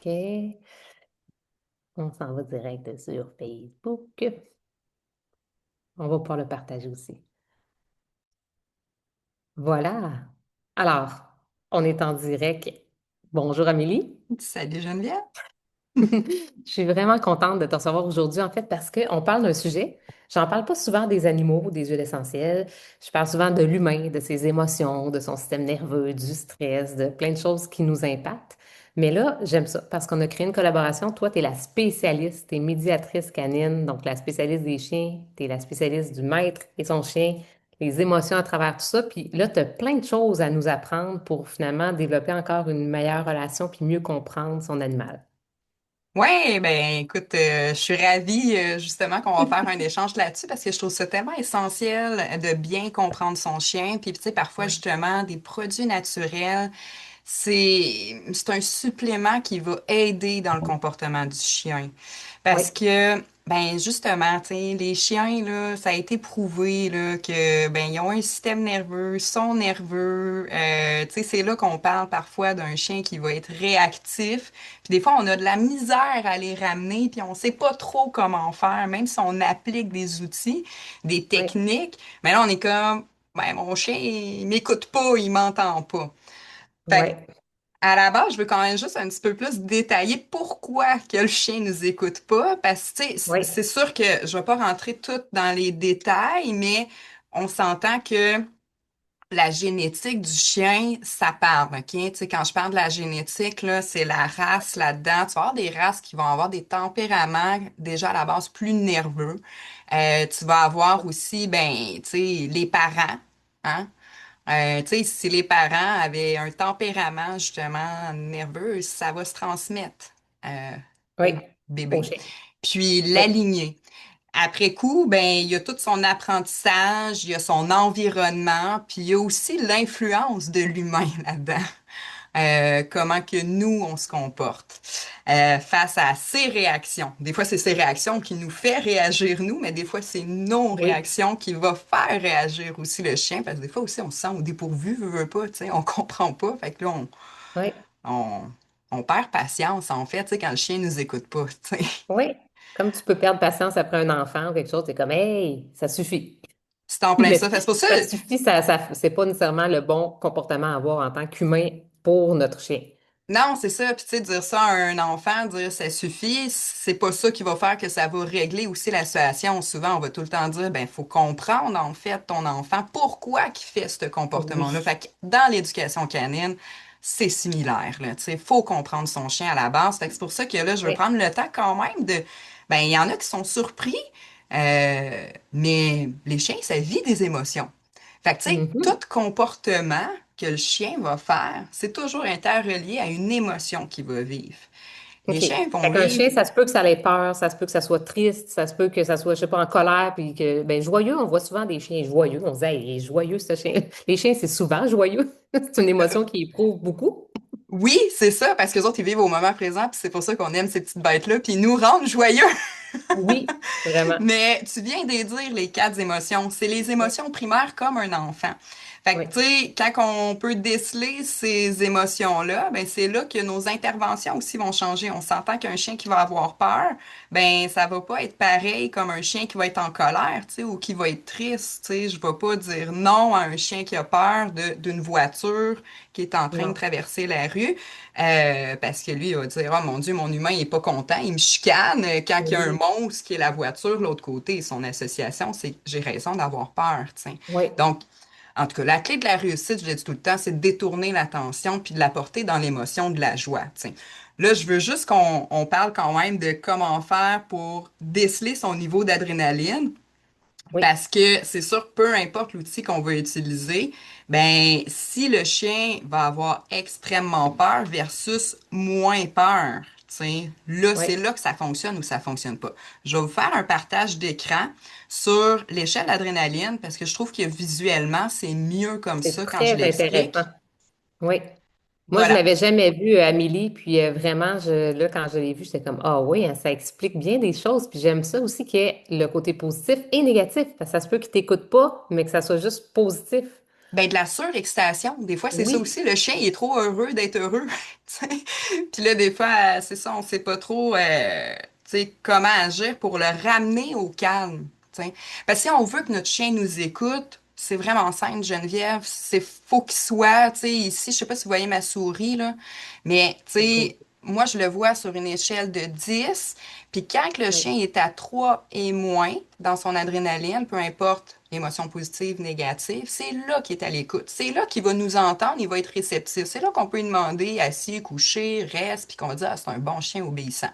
OK. On s'en va direct sur Facebook. On va pouvoir le partager aussi. Voilà. Alors, on est en direct. Bonjour Amélie. Salut Geneviève. Je suis vraiment contente de te recevoir aujourd'hui, en fait, parce qu'on parle d'un sujet. J'en parle pas souvent des animaux, des huiles essentielles. Je parle souvent de l'humain, de ses émotions, de son système nerveux, du stress, de plein de choses qui nous impactent. Mais là, j'aime ça parce qu'on a créé une collaboration. Toi, tu es la spécialiste, tu es médiatrice canine, donc la spécialiste des chiens, tu es la spécialiste du maître et son chien, les émotions à travers tout ça. Puis là, tu as plein de choses à nous apprendre pour finalement développer encore une meilleure relation puis mieux comprendre son animal. Ouais, ben écoute, je suis ravie justement qu'on va faire un échange là-dessus parce que je trouve ça tellement essentiel de bien comprendre son chien. Puis tu sais, parfois Oui. justement, des produits naturels, c'est un supplément qui va aider dans le comportement du chien. Oui, Parce que, ben justement, tu sais, les chiens, là, ça a été prouvé là, que ben ils ont un système nerveux, sont nerveux. Tu sais, c'est là qu'on parle parfois d'un chien qui va être réactif. Puis des fois, on a de la misère à les ramener, puis on sait pas trop comment faire, même si on applique des outils, des oui, techniques. Mais là, on est comme, ben mon chien, il m'écoute pas, il m'entend pas. Fait que, oui, à la base, je veux quand même juste un petit peu plus détailler pourquoi que le chien nous écoute pas, parce que, tu sais, oui, c'est sûr que je vais pas rentrer tout dans les détails, mais on s'entend que la génétique du chien, ça parle, OK? Tu sais, quand je parle de la génétique, là, c'est la race là-dedans. Tu vas avoir des races qui vont avoir des tempéraments déjà à la base plus nerveux. Tu vas avoir aussi, ben, tu sais, les parents, hein? Tu sais, si les parents avaient un tempérament justement nerveux, ça va se transmettre oui, au au bébé. chien. Puis Oui, la lignée. Après coup, ben, il y a tout son apprentissage, il y a son environnement, puis il y a aussi l'influence de l'humain là-dedans. Comment que nous, on se comporte face à ces réactions. Des fois, c'est ces réactions qui nous fait réagir nous, mais des fois, c'est nos oui, réactions qui va faire réagir aussi le chien, parce que des fois aussi, on se sent au dépourvu, veut pas, tu sais, on comprend pas, fait que là, oui, on, on perd patience, en fait, tu sais, quand le chien nous écoute pas, tu sais. oui. Comme tu peux perdre patience après un enfant ou quelque chose, c'est comme, hey, ça suffit. C'est en plein Mais ça. C'est pour ça, ça suffit, c'est pas nécessairement le bon comportement à avoir en tant qu'humain pour notre chien. non, c'est ça. Puis tu sais, dire ça à un enfant, dire ça suffit, c'est pas ça qui va faire que ça va régler aussi la situation. Souvent, on va tout le temps dire, ben, faut comprendre en fait ton enfant pourquoi il fait ce comportement-là. Oui, Fait que dans l'éducation canine, c'est similaire, là. Tu sais, faut comprendre son chien à la base. Fait que c'est pour ça que là, je veux oui. prendre le temps quand même de, ben, il y en a qui sont surpris, mais les chiens, ça vit des émotions. Fait que, tu sais, tout Mhm. comportement que le chien va faire, c'est toujours interrelié à une émotion qu'il va vivre. OK. Les chiens vont Fait qu'un vivre, chien, ça se peut que ça ait peur, ça se peut que ça soit triste, ça se peut que ça soit, je sais pas, en colère, puis que, ben, joyeux, on voit souvent des chiens joyeux. On se dit, hey, il est joyeux, ce chien. Les chiens, c'est souvent joyeux. C'est une émotion qui éprouve beaucoup. oui, c'est ça, parce que les autres, ils vivent au moment présent, puis c'est pour ça qu'on aime ces petites bêtes-là, puis ils nous rendent joyeux. Oui, vraiment. Mais tu viens de dire les quatre émotions. C'est les Oui, émotions primaires comme un enfant. Fait oui, que, tu sais, quand on peut déceler ces émotions-là, ben, c'est là que nos interventions aussi vont changer. On s'entend qu'un chien qui va avoir peur, ben, ça va pas être pareil comme un chien qui va être en colère, tu sais, ou qui va être triste, tu sais. Je vais pas dire non à un chien qui a peur d'une voiture qui est en train de non. traverser la rue. Parce que lui, il va dire, oh mon Dieu, mon humain, il est pas content, il me chicane. Quand il y a un Oui, monstre qui est la voiture, l'autre côté, son association, c'est j'ai raison d'avoir peur, tu sais. oui, Donc, en tout cas, la clé de la réussite, je le dis tout le temps, c'est de détourner l'attention puis de la porter dans l'émotion de la joie, tu sais. Là, je veux juste qu'on parle quand même de comment faire pour déceler son niveau d'adrénaline. oui. Parce que c'est sûr, peu importe l'outil qu'on va utiliser, ben si le chien va avoir extrêmement peur versus moins peur, tu sais, là, Oui. c'est là que ça fonctionne ou ça fonctionne pas. Je vais vous faire un partage d'écran sur l'échelle d'adrénaline parce que je trouve que visuellement, c'est mieux comme C'est ça quand je très intéressant. l'explique. Oui. Moi, je Voilà. l'avais jamais vu, Amélie, puis vraiment, là, quand je l'ai vu, j'étais comme, ah oui, hein, ça explique bien des choses, puis j'aime ça aussi qu'il y ait le côté positif et négatif, parce que ça se peut qu'il t'écoute pas, mais que ça soit juste positif. Ben, de la surexcitation. Des fois, c'est ça Oui. aussi. Le chien, il est trop heureux d'être heureux. tu sais. Puis là, des fois, c'est ça, on sait pas trop tu sais, comment agir pour le ramener au calme. Tu sais. Parce que si on veut que notre chien nous écoute, c'est vraiment simple, Geneviève. C'est faut qu'il soit, tu sais, ici, je sais pas si vous voyez ma souris, là, mais tu Oui. sais, moi, je le vois sur une échelle de 10. Puis quand le Oui. chien est à 3 et moins dans son adrénaline, peu importe émotion positive, négative, c'est là qu'il est à l'écoute. C'est là qu'il va nous entendre, il va être réceptif. C'est là qu'on peut lui demander assis, couché, reste, puis qu'on va dire, ah, c'est un bon chien obéissant.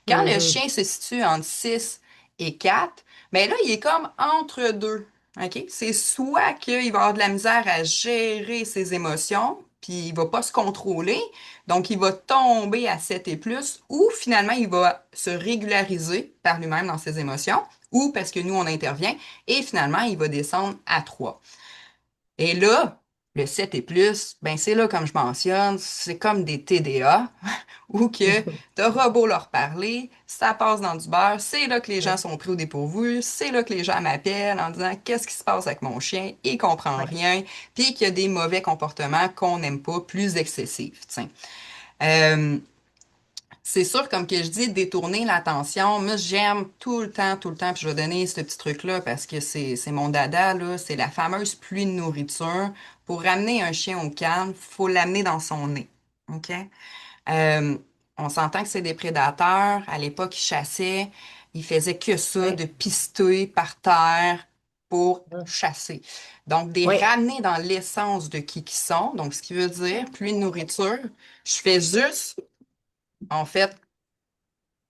Quand le Mhm. chien se situe entre 6 et 4, mais là, il est comme entre deux. OK? C'est soit qu'il va avoir de la misère à gérer ses émotions, puis il va pas se contrôler, donc il va tomber à 7 et plus, ou finalement, il va se régulariser par lui-même dans ses émotions, ou parce que nous, on intervient, et finalement, il va descendre à 3. Et là, le 7 et plus, ben c'est là, comme je mentionne, c'est comme des TDA, où que t'auras beau leur parler, ça passe dans du beurre, c'est là que les gens Ouais. sont pris au dépourvu, c'est là que les gens m'appellent en disant qu'est-ce qui se passe avec mon chien, il comprend Ouais. rien, puis qu'il y a des mauvais comportements qu'on n'aime pas, plus excessifs, tiens. Euh, c'est sûr, comme que je dis, détourner l'attention. Moi, j'aime tout le temps, puis je vais donner ce petit truc-là parce que c'est mon dada, là. C'est la fameuse pluie de nourriture. Pour ramener un chien au calme, faut l'amener dans son nez. OK? Euh, on s'entend que c'est des prédateurs. À l'époque, ils chassaient. Ils faisaient que ça, de Ouais. pister par terre pour chasser. Donc, des Ouais. ramener dans l'essence de qui qu'ils sont. Donc, ce qui veut dire, pluie de nourriture, je fais juste, en fait,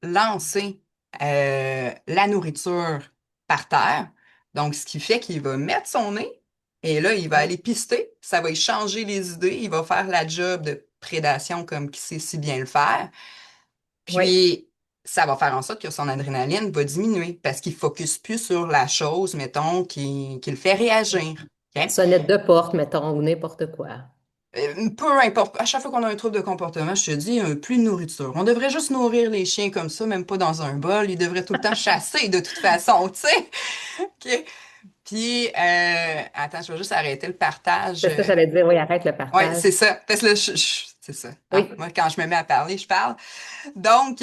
lancer la nourriture par terre. Donc, ce qui fait qu'il va mettre son nez et là, il va Ouais. aller pister. Ça va y changer les idées. Il va faire la job de prédation comme qu'il sait si bien le faire. Ouais. Puis, ça va faire en sorte que son adrénaline va diminuer parce qu'il focus plus sur la chose, mettons, qui le fait réagir. OK? Sonnette de porte, mettons, ou n'importe quoi. Peu importe, à chaque fois qu'on a un trouble de comportement, je te dis, plus de nourriture. On devrait juste nourrir les chiens comme ça, même pas dans un bol. Ils devraient tout le temps chasser de toute façon, tu sais. OK? Puis, attends, je vais juste arrêter le partage. C'est ça, j'allais dire, oui, arrête le Ouais, partage. c'est ça. Parce que là, c'est ça. Hein? Oui. Moi, quand je me mets à parler, je parle. Donc,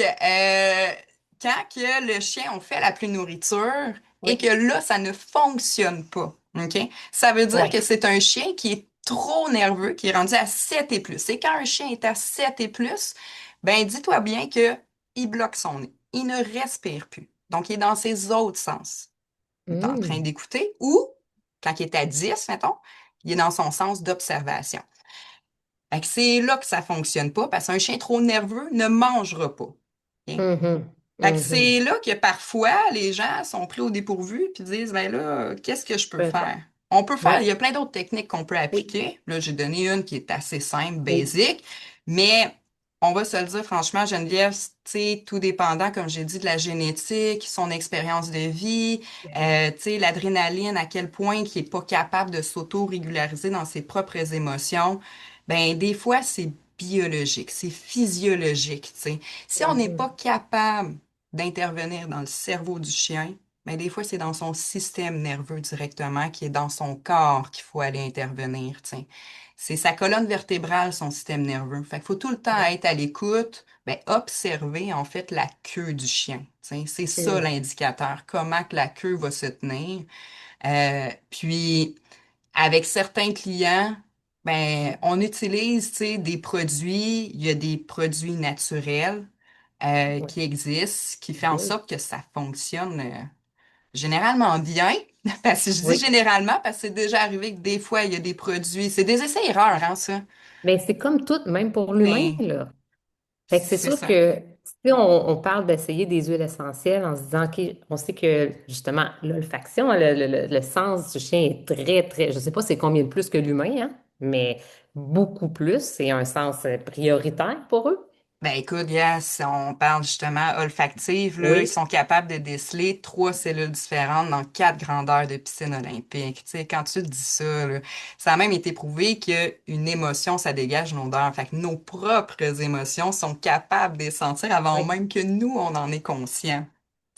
quand que le chien, on fait la plus nourriture et que Oui. là, ça ne fonctionne pas, OK? Ça veut dire Oui. que c'est un chien qui est trop nerveux, qui est rendu à 7 et plus. Et quand un chien est à 7 et plus, ben dis-toi bien que il bloque son nez. Il ne respire plus. Donc, il est dans ses autres sens. Il est en train Hmm. d'écouter ou, quand il est à 10, mettons, il est dans son sens d'observation. Fait que c'est là que ça fonctionne pas parce qu'un chien trop nerveux ne mangera pas. OK? Mhm. Fait que Mhm. c'est là que parfois les gens sont pris au dépourvu puis disent ben là, qu'est-ce que je peux Peu faire. faire? On peut faire, Oui. il y a plein d'autres techniques qu'on peut Oui. appliquer. Là, j'ai donné une qui est assez simple, Oui. basique, mais on va se le dire franchement, Geneviève, tu sais, tout dépendant, comme j'ai dit, de la génétique, son expérience de vie, Ben tu sais, l'adrénaline, à quel point il est pas capable de s'auto-régulariser dans ses propres émotions. Ben, des fois, c'est biologique, c'est physiologique, tu sais. Si on oui. n'est pas Mhm. capable d'intervenir dans le cerveau du chien, mais des fois, c'est dans son système nerveux directement, qui est dans son corps qu'il faut aller intervenir, tu sais. C'est sa colonne vertébrale, son système nerveux. Fait qu'il faut tout le temps Oui. être à l'écoute, ben, observer, en fait, la queue du chien, tu sais. C'est ça Hmm. l'indicateur, comment que la queue va se tenir. Puis, avec certains clients, ben, on utilise, tu sais, des produits, il y a des produits naturels Oui. qui existent, qui fait en Bien. sorte que ça fonctionne généralement bien. Parce que je dis Oui. généralement parce que c'est déjà arrivé que des fois, il y a des produits, c'est des essais-erreurs, hein, ça. Mais c'est comme tout, même pour l'humain, Mais là. Fait que c'est c'est sûr ça. que si on parle d'essayer des huiles essentielles en se disant, OK, on sait que justement, l'olfaction, hein, le sens du chien est très, très, je sais pas c'est combien de plus que l'humain, hein, mais beaucoup plus. C'est un sens prioritaire pour eux. Ben écoute, yes, on parle justement olfactive, là, ils Oui, sont capables de déceler 3 cellules différentes dans 4 grandeurs de piscine olympique. Tu sais, quand tu te dis ça, là, ça a même été prouvé qu'une émotion, ça dégage une odeur. Fait que nos propres émotions sont capables de les sentir avant oui. même que nous, on en est conscient.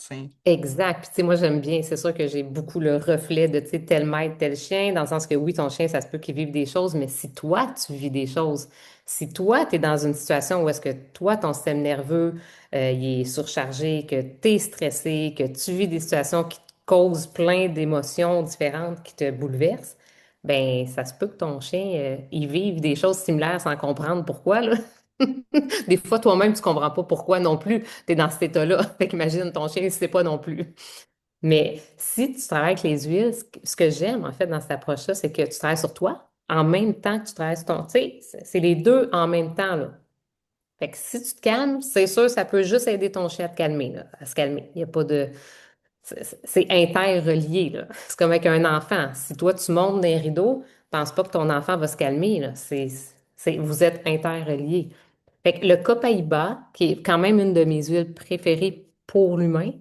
sais. Exact. Puis, tu sais, moi, j'aime bien. C'est sûr que j'ai beaucoup le reflet de, tu sais, tel maître, tel chien, dans le sens que oui, ton chien, ça se peut qu'il vive des choses, mais si toi, tu vis des choses, si toi, tu es dans une situation où est-ce que toi, ton système nerveux, il est surchargé, que tu es stressé, que tu vis des situations qui te causent plein d'émotions différentes, qui te bouleversent, ben ça se peut que ton chien, il vive des choses similaires sans comprendre pourquoi, là. Des fois, toi-même, tu comprends pas pourquoi non plus tu es dans cet état-là. Fait qu'imagine ton chien, il sait pas non plus. Mais si tu travailles avec les huiles, ce que j'aime, en fait, dans cette approche-là, c'est que tu travailles sur toi en même temps que tu travailles sur ton... Tu sais, c'est les deux en même temps, là. Fait que si tu te calmes, c'est sûr, ça peut juste aider ton chien à te calmer, là, à se calmer. Il y a pas de... C'est interrelié, là. C'est comme avec un enfant. Si toi, tu montes des rideaux, pense pas que ton enfant va se calmer, là. Vous êtes interreliés. Fait que le copaïba, qui est quand même une de mes huiles préférées pour l'humain,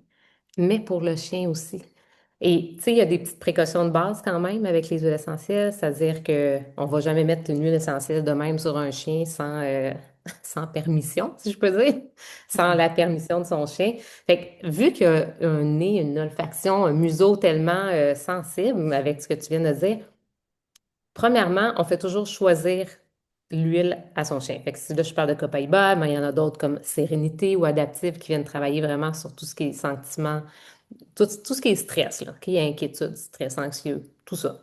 mais pour le chien aussi. Et tu sais, il y a des petites précautions de base quand même avec les huiles essentielles, c'est-à-dire que on va jamais mettre une huile essentielle de même sur un chien sans, sans permission, si je peux dire, sans la permission de son chien. Fait que vu qu'il y a un nez, une olfaction, un museau tellement sensible avec ce que tu viens de dire, premièrement, on fait toujours choisir l'huile à son chien. Fait que si là, je parle de copaïba, mais il y en a d'autres comme Sérénité ou Adaptive qui viennent travailler vraiment sur tout ce qui est sentiment, tout ce qui est stress, là, qui est inquiétude, stress, anxieux, tout ça.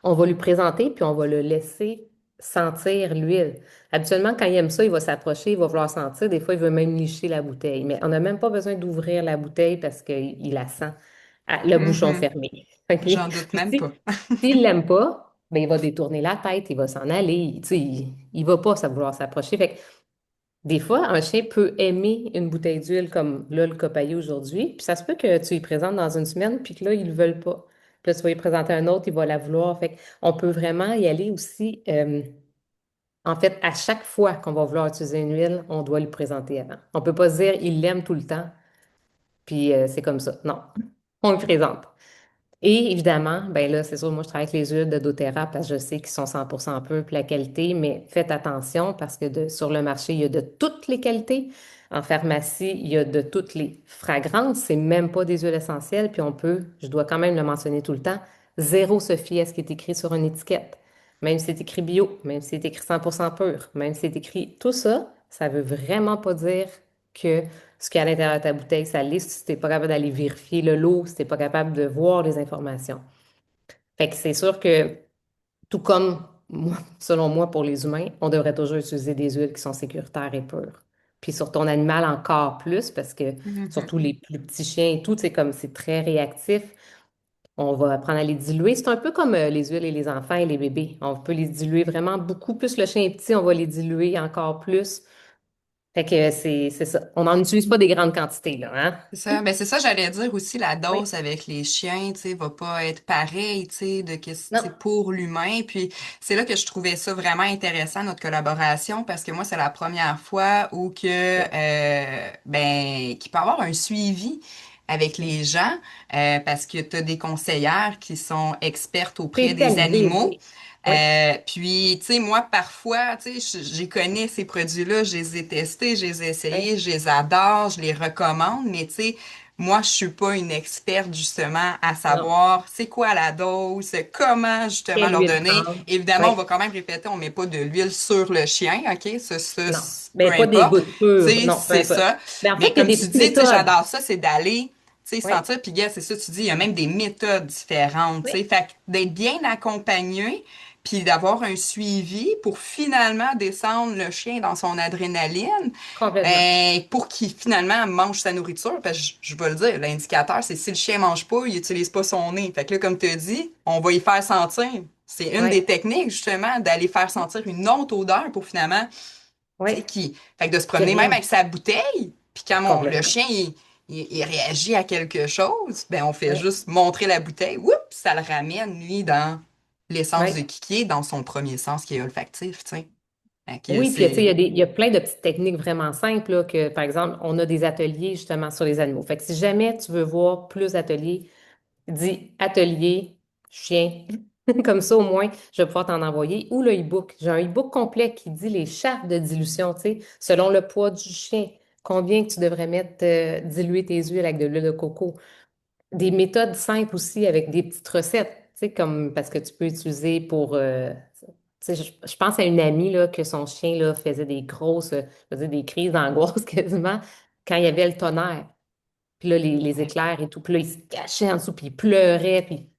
On va lui présenter, puis on va le laisser sentir l'huile. Habituellement, quand il aime ça, il va s'approcher, il va vouloir sentir. Des fois, il veut même licher la bouteille. Mais on n'a même pas besoin d'ouvrir la bouteille parce qu'il la sent, le bouchon Mhm. fermé. OK? J'en doute Puis même pas. s'il l'aime pas, ben, il va détourner la tête, il va s'en aller. Tu sais, il va pas ça vouloir s'approcher. Fait que des fois, un chien peut aimer une bouteille d'huile comme là, le copaillé aujourd'hui, puis ça se peut que tu y présentes dans une semaine, puis que là, ils ne le veulent pas. Puis là, tu vas y présenter un autre, il va la vouloir. Fait on peut vraiment y aller aussi. En fait, à chaque fois qu'on va vouloir utiliser une huile, on doit lui présenter avant. On ne peut pas se dire il l'aime tout le temps, puis c'est comme ça. Non, on le présente. Et évidemment, ben là, c'est sûr, moi, je travaille avec les huiles de doTERRA parce que je sais qu'ils sont 100% purs pour la qualité, mais faites attention parce que sur le marché, il y a de toutes les qualités. En pharmacie, il y a de toutes les fragrances. C'est même pas des huiles essentielles. Puis on peut, je dois quand même le mentionner tout le temps, zéro se fier à ce qui est écrit sur une étiquette. Même si c'est écrit bio, même si c'est écrit 100% pur, même si c'est écrit tout ça, ça veut vraiment pas dire que ce qu'il y a à l'intérieur de ta bouteille, ça liste si tu n'es pas capable d'aller vérifier le lot, si tu n'es pas capable de voir les informations. Fait que c'est sûr que, tout comme, selon moi, pour les humains, on devrait toujours utiliser des huiles qui sont sécuritaires et pures. Puis sur ton animal encore plus, parce que Mhm. surtout les plus petits chiens et tout, c'est comme c'est très réactif, on va apprendre à les diluer. C'est un peu comme les huiles et les enfants et les bébés. On peut les diluer vraiment beaucoup. Plus le chien est petit, on va les diluer encore plus. Fait que c'est ça. On n'en utilise pas des grandes quantités, là, hein? C'est ça, ben c'est ça, j'allais dire aussi, la Oui. dose avec les chiens, tu sais, va pas être pareille, tu sais, tu sais, Non. pour l'humain. Puis c'est là que je trouvais ça vraiment intéressant, notre collaboration, parce que moi, c'est la première fois où qu'il peut y avoir un suivi avec les gens, parce que tu as des conseillères qui sont expertes auprès des Spécialisé, animaux. oui. Oui, Puis, tu sais, moi, parfois, tu sais, j'y connais ces produits-là, je les ai testés, je les ai oui. essayés, je les adore, je les recommande, mais tu sais, moi, je suis pas une experte, justement, à Non. savoir c'est quoi la dose, comment, justement, Quelle leur huile donner. prendre? Évidemment, on Oui. va quand même répéter, on met pas de l'huile sur le chien, OK? Non. Peu Mais pas des importe. gouttes Tu pures. sais, Non, peu c'est importe. ça. Mais en fait, Mais il y a comme des tu petites dis, tu sais, méthodes. j'adore ça, c'est d'aller tu sais, Oui. sentir, puis gars, c'est ça, tu dis, il y a même des méthodes différentes, tu sais, Oui. fait que d'être bien accompagné, puis d'avoir un suivi pour finalement descendre le chien dans son adrénaline, Complètement. ben, pour qu'il finalement mange sa nourriture, parce que je vais le dire, l'indicateur, c'est si le chien mange pas, il utilise pas son nez. Fait que là, comme tu as dit, on va y faire sentir. C'est une Oui. des techniques, justement, d'aller faire sentir une autre odeur pour finalement, tu sais, Oui. fait que de se Qui promener même avec reviennent. sa bouteille, puis quand le Complètement. chien, il réagit à quelque chose, ben, on fait Oui. juste montrer la bouteille, oups, ça le ramène, lui, dans l'essence de Oui. Kiki, dans son premier sens qui est olfactif, tu sais. Fait que Oui, puis tu sais, c'est... il y a plein de petites techniques vraiment simples, là, que, par exemple, on a des ateliers justement sur les animaux. Fait que si jamais tu veux voir plus d'ateliers, dis atelier, chien. Comme ça, au moins, je vais pouvoir t'en envoyer. Ou le e-book. J'ai un e-book complet qui dit les chartes de dilution, tu sais, selon le poids du chien. combien que tu devrais mettre, diluer tes huiles avec de l'huile de coco. Des méthodes simples aussi avec des petites recettes, tu sais, comme parce que tu peux utiliser pour. Tu sais, je pense à une amie là, que son chien là, faisait des grosses, je veux dire, des crises d'angoisse quasiment quand il y avait le tonnerre. Puis là, les Ouais. éclairs et tout. Puis là, il se cachait en dessous, puis il pleurait. Puis, tu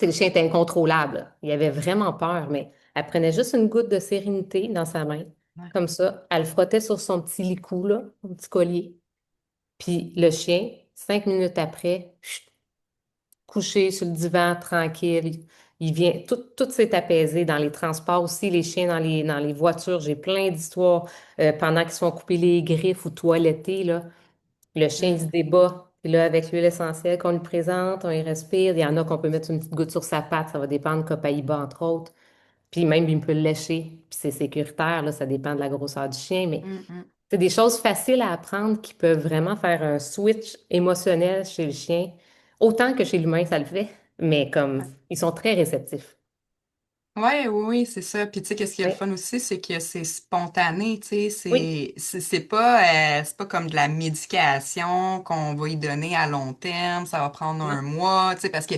sais, le chien était incontrôlable, là. Il avait vraiment peur, mais elle prenait juste une goutte de sérénité dans sa main, Ouais. comme ça. Elle le frottait sur son petit licou, là, son petit collier. Puis le chien, 5 minutes après, couché sur le divan, tranquille. Il vient, tout s'est apaisé dans les transports aussi, les chiens dans les voitures. J'ai plein d'histoires pendant qu'ils se font couper les griffes ou toilettés, là. Le chien, il se Mm. débat. Puis là, avec l'huile essentielle qu'on lui présente, on y respire. Il y en a qu'on peut mettre une petite goutte sur sa patte, ça va dépendre Copaïba, entre autres. Puis même, il peut le lécher. Puis c'est sécuritaire, là, ça dépend de la grosseur du chien, mais Mm, mm. c'est des choses faciles à apprendre qui peuvent vraiment faire un switch émotionnel chez le chien, autant que chez l'humain, ça le fait, mais comme ils sont très réceptifs. Ouais, oui, oui, c'est ça. Puis tu sais, qu'est-ce qui est le Oui, fun aussi, c'est que c'est spontané, tu sais, oui, c'est pas comme de la médication qu'on va y donner à long terme, ça va prendre non, un mois, tu sais, parce que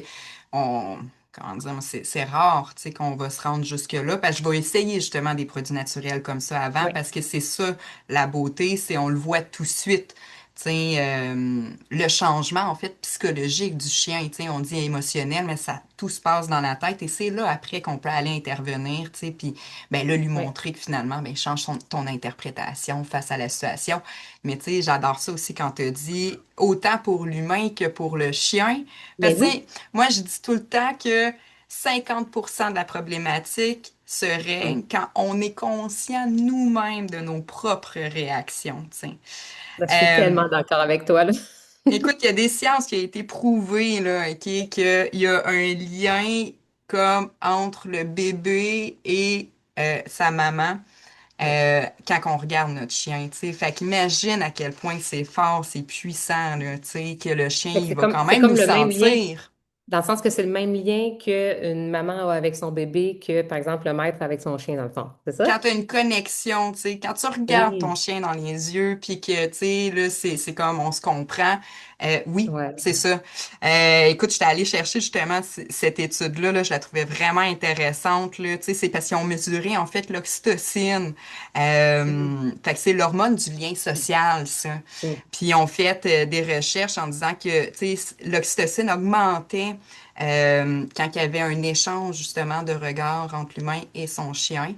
on, comment dire, c'est rare, tu sais, qu'on va se rendre jusque-là. Parce que je vais essayer justement des produits naturels comme ça avant, oui, parce que c'est ça, la beauté, c'est on le voit tout de suite. Tu sais, le changement en fait psychologique du chien, tu sais, on dit émotionnel, mais ça tout se passe dans la tête et c'est là après qu'on peut aller intervenir, tu sais, puis ben là lui oui. montrer que finalement ben change ton interprétation face à la situation. Mais tu sais, j'adore ça aussi quand tu dis autant pour l'humain que pour le chien, Mais parce que tu oui, sais, moi je dis tout le temps que 50% de la problématique se hum, règle quand on est conscient nous-mêmes de nos propres réactions, tu sais. je suis Euh, tellement d'accord avec toi, là. Écoute, il y a des sciences qui ont été prouvées, là, OK, qu'il y a un lien comme entre le bébé et sa maman Oui. quand on regarde notre chien, tu sais. Fait qu'imagine à quel point c'est fort, c'est puissant, là, tu sais, que le chien, Fait que il c'est va comme, quand c'est même comme nous le même lien, sentir. dans le sens que c'est le même lien qu'une maman a avec son bébé que, par exemple, le maître avec son chien, dans le fond. C'est Quand ça? tu as une connexion, tu sais, quand tu regardes ton Oui. chien dans les yeux, puis que, tu sais, là, c'est comme on se comprend, oui, Ouais. c'est ça. Écoute, j'étais allée chercher justement cette étude-là, là, je la trouvais vraiment intéressante, là, tu sais, c'est parce qu'ils ont mesuré, en fait, l'oxytocine. Mhm. Fait que c'est l'hormone du lien social, ça. Oui. Puis ils ont fait des recherches en disant que, tu sais, l'oxytocine augmentait quand il y avait un échange, justement, de regards entre l'humain et son chien.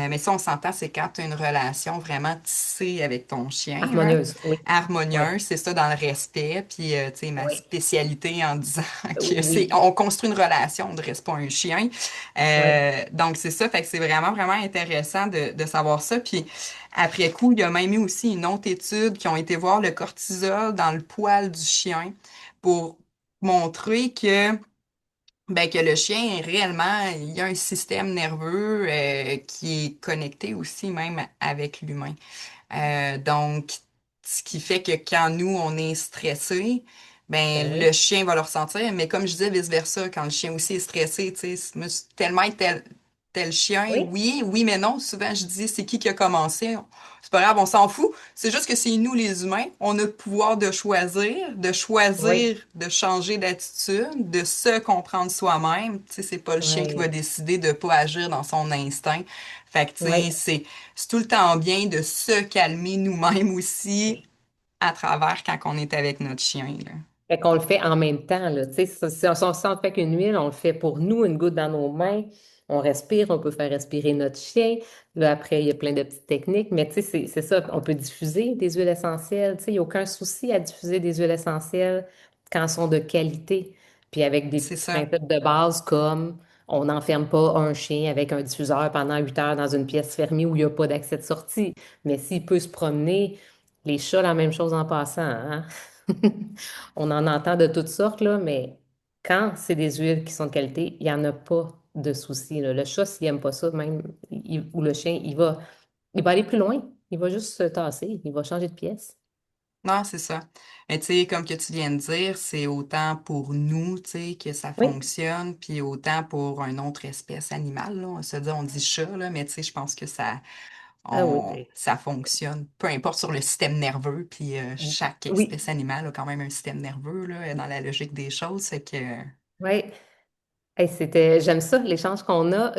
Mais ça, on s'entend, c'est quand tu as une relation vraiment tissée avec ton chien, là, Harmonieuse, oui. Oui. harmonieuse, c'est ça dans le respect. Puis, tu sais, ma Oui. spécialité en disant que c'est, Oui. on construit une relation, on ne reste pas un chien. Oui. Donc, c'est ça, fait que c'est vraiment, vraiment intéressant de savoir ça. Puis, après coup, il y a même eu aussi une autre étude qui ont été voir le cortisol dans le poil du chien pour montrer que le chien, réellement, il y a un système nerveux qui est connecté aussi même avec l'humain. Donc, ce qui fait que quand nous, on est stressé, Ben ben le oui. chien va le ressentir. Mais comme je disais, vice-versa, quand le chien aussi est stressé, tu sais, moi, c'est tellement être tel chien, Oui. oui, oui, mais non. Souvent, je dis, c'est qui a commencé? C'est pas grave, on s'en fout. C'est juste que c'est nous, les humains, on a le pouvoir de Oui. choisir, de changer d'attitude, de se comprendre soi-même. Tu sais, c'est pas le chien qui va Oui. décider de pas agir dans son instinct. Fait que, tu sais, Oui. c'est tout le temps bien de se calmer nous-mêmes aussi Oui. à travers quand on est avec notre chien, là. Fait qu'on le fait en même temps, là. Tu sais, si on ne fait qu'une huile, on le fait pour nous, une goutte dans nos mains. On respire, on peut faire respirer notre chien. Là, après, il y a plein de petites techniques. Mais tu sais, c'est ça, on peut diffuser des huiles essentielles. Tu sais, il n'y a aucun souci à diffuser des huiles essentielles quand elles sont de qualité. Puis avec des C'est petits ça. principes de base comme on n'enferme pas un chien avec un diffuseur pendant 8 heures dans une pièce fermée où il n'y a pas d'accès de sortie. Mais s'il peut se promener, les chats, la même chose en passant, hein? On en entend de toutes sortes, là, mais quand c'est des huiles qui sont de qualité, il n'y en a pas de souci, là. Le chat, s'il n'aime pas ça, même, ou le chien, il va aller plus loin. Il va juste se tasser. Il va changer de pièce. Non, c'est ça. Mais tu sais, comme que tu viens de dire, c'est autant pour nous, tu sais, que ça Oui, fonctionne, puis autant pour une autre espèce animale, là. On se dit, on dit chat, là, mais tu sais, je pense que ça, Ah oui, Ça fonctionne, peu importe sur le système nerveux, puis chaque oui, espèce animale a quand même un système nerveux là, dans la logique des choses, c'est que oui. Hey, j'aime ça, l'échange qu'on a.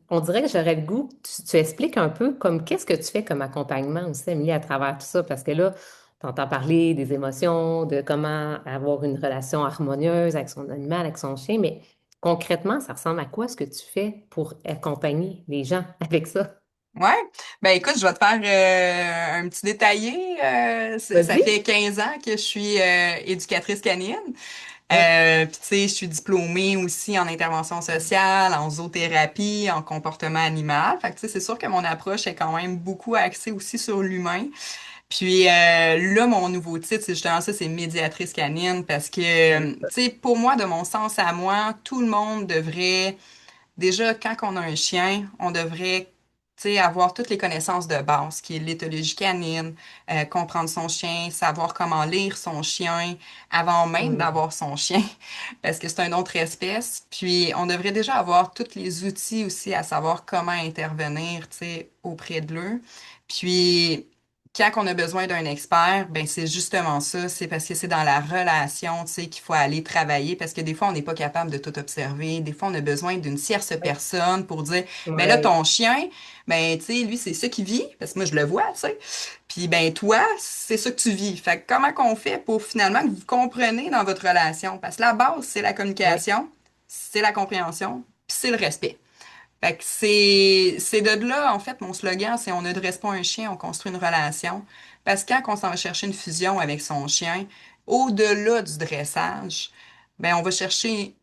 On dirait que j'aurais le goût, tu expliques un peu comme qu'est-ce que tu fais comme accompagnement aussi, Amélie, à travers tout ça, parce que là, tu entends parler des émotions, de comment avoir une relation harmonieuse avec son animal, avec son chien, mais concrètement, ça ressemble à quoi ce que tu fais pour accompagner les gens avec ça? ouais, ben écoute, je vais te faire un petit détaillé. Ça Vas-y. fait 15 ans que je suis éducatrice canine. Oui, Puis tu sais, je suis diplômée aussi en intervention sociale, en zoothérapie, en comportement animal. Fait que tu sais, c'est sûr que mon approche est quand même beaucoup axée aussi sur l'humain. Puis là, mon nouveau titre, c'est justement ça, c'est médiatrice canine parce que, j'aime tu ça. sais, pour moi, de mon sens à moi, tout le monde devrait déjà, quand on a un chien, on devrait, tu sais, avoir toutes les connaissances de base, qui est l'éthologie canine, comprendre son chien, savoir comment lire son chien avant même Mm. d'avoir son chien, parce que c'est une autre espèce. Puis, on devrait déjà avoir tous les outils aussi à savoir comment intervenir, tu sais, auprès de l'eux. Puis, quand on a besoin d'un expert, ben c'est justement ça, c'est parce que c'est dans la relation, tu sais, qu'il faut aller travailler, parce que des fois, on n'est pas capable de tout observer. Des fois, on a besoin d'une tierce Oui, personne pour dire, ben là, oui, ton chien, ben, tu sais, lui, c'est ça qu'il vit, parce que moi, je le vois, tu sais. Puis, ben, toi, c'est ça que tu vis. Fait que comment qu'on fait pour finalement que vous compreniez dans votre relation? Parce que la base, c'est la oui, communication, c'est la compréhension, puis c'est le respect. Fait que c'est de là, en fait, mon slogan, c'est on ne dresse pas un chien, on construit une relation. Parce que quand on s'en va chercher une fusion avec son chien, au-delà du dressage, ben on va chercher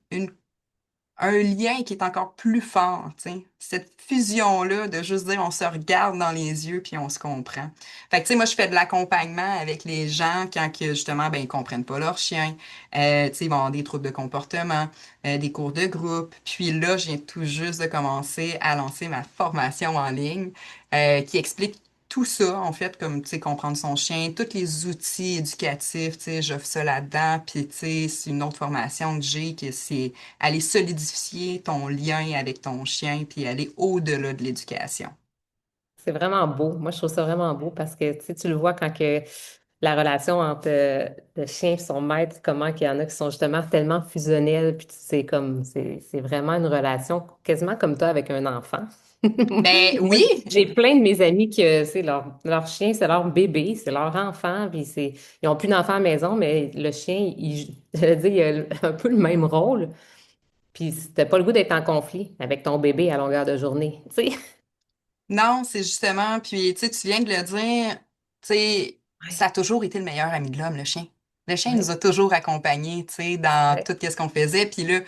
un lien qui est encore plus fort, tu sais. Cette fusion-là de juste dire on se regarde dans les yeux puis on se comprend. Fait que, tu sais, moi, je fais de l'accompagnement avec les gens quand que, justement, ben, ils comprennent pas leur chien. Tu sais, ils vont avoir des troubles de comportement, des cours de groupe. Puis là, je viens tout juste de commencer à lancer ma formation en ligne qui explique tout ça, en fait, comme, tu sais, comprendre son chien, tous les outils éducatifs, tu sais, j'offre ça là-dedans. Puis, tu sais, c'est une autre formation que j'ai que c'est aller solidifier ton lien avec ton chien, puis aller au-delà de l'éducation. c'est vraiment beau. Moi, je trouve ça vraiment beau parce que tu sais, tu le vois quand que la relation entre le chien et son maître, comment qu'il y en a qui sont justement tellement fusionnels, puis c'est comme, c'est vraiment une relation quasiment comme toi avec un enfant. Ben Moi, oui, j'ai plein de mes amis que c'est leur chien, c'est leur bébé, c'est leur enfant, puis ils ont plus d'enfants à la maison, mais le chien, je veux dire, il a un peu le même rôle, puis t'as pas le goût d'être en conflit avec ton bébé à longueur de journée, tu sais. non, c'est justement, puis tu sais, tu viens de le dire, tu sais, Ouais, ça a toujours été le meilleur ami de l'homme, le chien. Le chien nous ouais, a toujours accompagnés, tu sais, dans ouais, tout ce qu'on faisait. Puis là,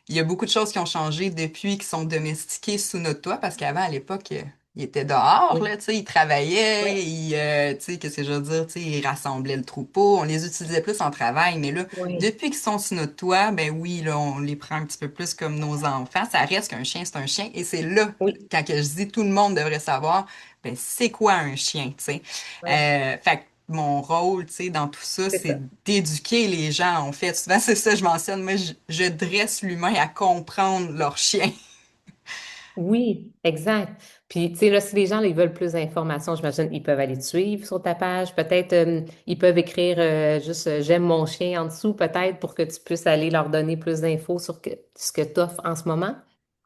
il y a beaucoup de choses qui ont changé depuis qu'ils sont domestiqués sous notre toit, parce qu'avant, à l'époque, ils étaient dehors, oui, là, tu sais, ils travaillaient, oui, tu sais, qu'est-ce que je veux dire, tu sais, ils rassemblaient le troupeau, on les utilisait plus en travail, mais là, oui, depuis qu'ils sont sous notre toit, ben oui, là, on les prend un petit peu plus comme nos enfants. Ça reste qu'un chien, c'est un chien, et c'est là, oui, quand que je dis tout le monde devrait savoir, ben c'est quoi un chien, tu sais. oui, Fait que mon rôle, tu sais, dans tout ça, c'est c'est ça. d'éduquer les gens, en fait. Souvent, c'est ça, je mentionne. Moi, je dresse l'humain à comprendre leur chien. Oui, exact. Puis, tu sais, là, si les gens là, ils veulent plus d'informations, j'imagine, ils peuvent aller te suivre sur ta page. Peut-être, ils peuvent écrire juste j'aime mon chien en dessous, peut-être, pour que tu puisses aller leur donner plus d'infos sur ce que tu offres en ce moment.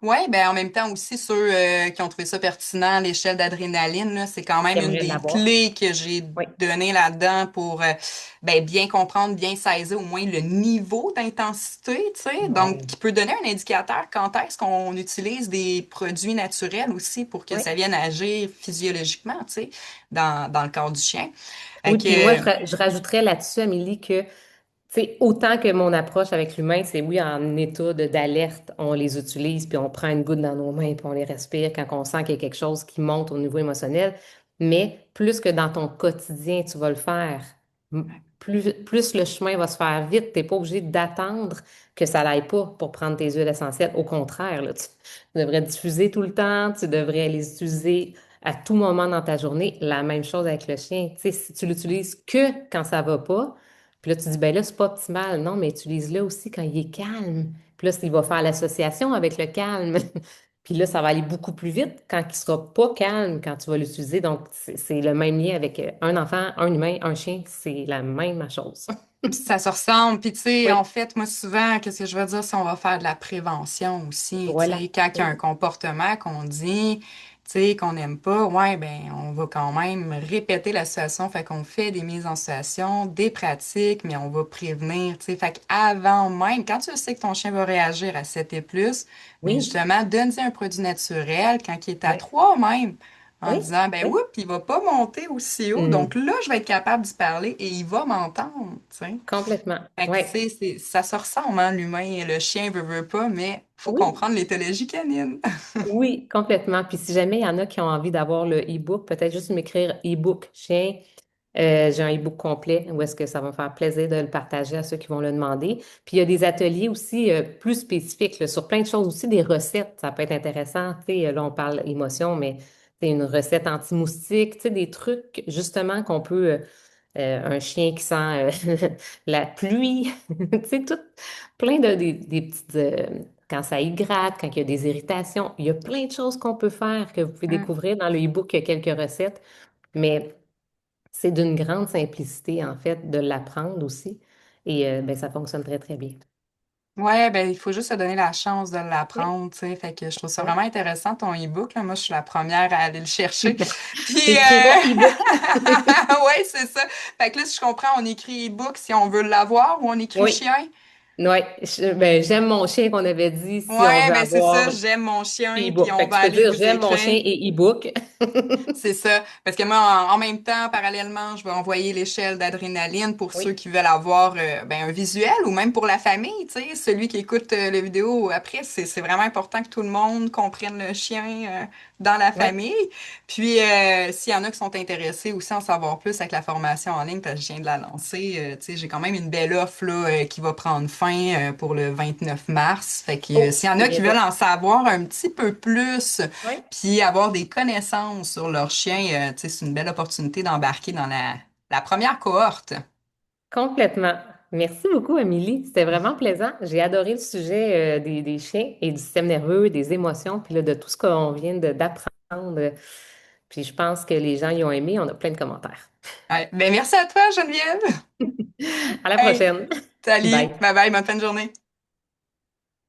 Oui, ben en même temps aussi ceux qui ont trouvé ça pertinent, l'échelle d'adrénaline, là, c'est quand même une J'aimerais des l'avoir. clés que j'ai Oui, donné là-dedans pour ben, bien comprendre, bien saisir au moins le niveau d'intensité, tu sais, donc oui, qui peut donner un indicateur quand est-ce qu'on utilise des produits naturels aussi pour que oui. ça vienne agir physiologiquement, tu sais, dans le corps du chien. Fait Oui, puis moi, que, je rajouterais là-dessus, Amélie, que c'est autant que mon approche avec l'humain, c'est oui, en état d'alerte, on les utilise, puis on prend une goutte dans nos mains, puis on les respire quand on sent qu'il y a quelque chose qui monte au niveau émotionnel. Mais plus que dans ton quotidien, tu vas le faire, plus le chemin va se faire vite. Tu n'es pas obligé d'attendre que ça n'aille pas pour prendre tes huiles essentielles. Au contraire, là, tu devrais diffuser tout le temps, tu devrais les utiliser à tout moment dans ta journée. La même chose avec le chien. Tu sais, si tu l'utilises que quand ça va pas, puis là, tu dis, ben là, c'est pas optimal. Non, mais utilise-le aussi quand il est calme. Puis là, il va faire l'association avec le calme. Puis là, ça va aller beaucoup plus vite quand il sera pas calme quand tu vas l'utiliser. Donc, c'est le même lien avec un enfant, un humain, un chien, c'est la même chose. Puis ça se ressemble. Puis tu sais, en Oui, fait, moi souvent, qu'est-ce que je veux dire, c'est on va faire de la prévention aussi. Tu sais, voilà. quand il y a un Oui, comportement qu'on dit, tu sais, qu'on n'aime pas, ouais, ben, on va quand même répéter la situation. Fait qu'on fait des mises en situation, des pratiques, mais on va prévenir, tu sais. Fait qu'avant même, quand tu sais que ton chien va réagir à 7 et plus, mais oui, justement, donne-lui un produit naturel quand il est à oui, 3 même. En oui. disant, ben, Oui. oups, il va pas monter aussi haut. Donc Hmm, là, je vais être capable d'y parler et il va m'entendre, tu sais. complètement. Fait que, Oui. tu sais, ça se ressemble, hein, l'humain et le chien veut pas, mais faut Oui. comprendre l'éthologie canine. Oui, complètement. Puis si jamais il y en a qui ont envie d'avoir le e-book, peut-être juste m'écrire e-book chien. J'ai un e-book complet où est-ce que ça va me faire plaisir de le partager à ceux qui vont le demander. Puis il y a des ateliers aussi plus spécifiques là, sur plein de choses, aussi des recettes. Ça peut être intéressant. Tu sais, là, on parle émotion, mais c'est une recette anti-moustique, tu sais, des trucs justement qu'on peut, un chien qui sent la pluie, tu sais, tout plein des petites, quand ça y gratte, quand il y a des irritations, il y a plein de choses qu'on peut faire que vous pouvez Mm. découvrir dans le e-book. Il y a quelques recettes, mais c'est d'une grande simplicité, en fait, de l'apprendre aussi. Et ben, ça fonctionne très, très bien. Ouais, ben, il faut juste se donner la chance de Oui, l'apprendre, tu sais. Fait que je trouve ça oui. vraiment intéressant, ton e-book, là. Moi, je suis la première à aller le chercher. Puis, Écrivons e-book. ouais, c'est ça. Fait que là, si je comprends, on écrit e-book si on veut l'avoir ou on écrit Oui, chien. oui. Ben, j'aime mon chien qu'on avait dit si on Ouais, veut ben, c'est ça. avoir J'aime mon chien, puis e-book. on Fait que va tu peux aller dire vous j'aime mon chien écrire. et e-book. C'est ça. Parce que moi, en même temps, parallèlement, je vais envoyer l'échelle d'adrénaline pour ceux Oui, qui veulent avoir ben, un visuel ou même pour la famille, tu sais, celui qui écoute la vidéo après, c'est vraiment important que tout le monde comprenne le chien dans la oui. famille. Puis, s'il y en a qui sont intéressés aussi à en savoir plus avec la formation en ligne, parce que je viens de la lancer, tu sais, j'ai quand même une belle offre là, qui va prendre fin pour le 29 mars. Fait que Oh, s'il y en c'est a qui veulent bientôt. en savoir un petit peu plus, Oui, puis avoir des connaissances sur leur chien, tu sais, c'est une belle opportunité d'embarquer dans la première cohorte. complètement. Merci beaucoup, Amélie. C'était vraiment plaisant. J'ai adoré le sujet des chiens et du système nerveux, des émotions, puis là, de tout ce qu'on vient d'apprendre. Puis je pense que les gens y ont aimé. On a plein de commentaires. Ouais. Ben, merci à toi, Geneviève. À la Hey, prochaine. salut, Bye. bye bye, bonne fin de journée.